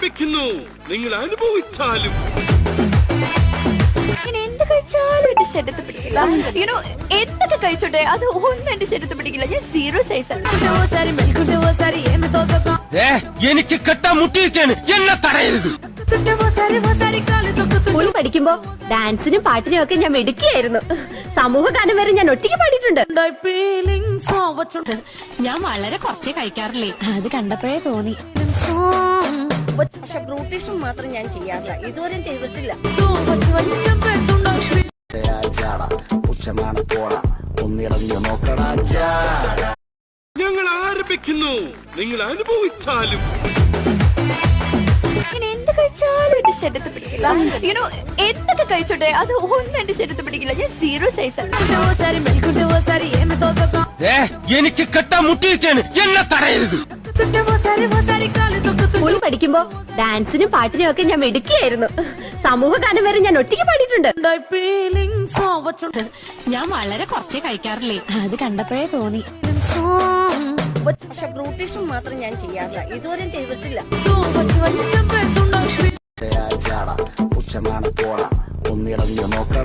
ആരംഭിക്കുന്നു. നിങ്ങൾ അനുഭവിച്ചാലും എന്ത് കഴിച്ചാലും എന്റെ ശരീരത്തിൽ പിടിക്കില്ല. എന്തൊക്കെ കഴിച്ചോട്ടെ അത് ഒന്നും എന്റെ ശരീരത്തിൽ പിടിക്കില്ല. ഞാൻ സീറോ സൈസ്. എനിക്ക് കെട്ടാൻ മുട്ടിയിരിക്കാണ്, എന്നെ തടയരുത്. സ്കൂളിൽ പഠിക്കുമ്പോ ഡാൻസിനും പാട്ടിനും ഒക്കെ ഞാൻ മിടുക്കിയായിരുന്നു. സമൂഹ ഗാനം വരെ ഞാൻ ഒറ്റയ്ക്ക് പാടിയിട്ടുണ്ട്. ഞാൻ വളരെ കുറച്ചേ കഴിക്കാറില്ലേ, അത് കണ്ടപ്പോഴേ തോന്നി. പക്ഷെ ബ്രൂട്ടീഷും മാത്രം ഞാൻ ചെയ്യാറില്ല, ഇതുവരെയും ചെയ്തിട്ടില്ല. ഞങ്ങൾ ആരംഭിക്കുന്നു. നിങ്ങൾ അനുഭവിച്ചാലും എന്ത് കഴിച്ചാലും എന്റെ ശരീരത്തിൽ പിടിക്കില്ല. എന്തൊക്കെ കഴിച്ചോട്ടെ അത് ഒന്നും എന്റെ ശരീരത്തിൽ പിടിക്കില്ല. ഞാൻ സീറോ സൈസ്. എനിക്ക് കെട്ടാൻ മുട്ടിയിരിക്കാണ്, എന്നെ തടയരുത്. സ്കൂളിൽ പഠിക്കുമ്പോ ഡാൻസിനും പാട്ടിനും ഒക്കെ ഞാൻ മിടുക്കിയായിരുന്നു. സമൂഹ ഗാനം വരെ ഞാൻ ഒറ്റയ്ക്ക് പാടിയിട്ടുണ്ട്. ഞാൻ വളരെ കുറച്ചേ കഴിക്കാറില്ലേ, അത് കണ്ടപ്പോഴേ തോന്നി. പക്ഷെ ബ്രൂട്ടീഷും മാത്രം ഞാൻ ചെയ്യാറില്ല, ഇതുവരെയും ചെയ്തിട്ടില്ല. ഉച്ചമാണ് പോള ഒന്നിടഞ്ഞു നോക്ക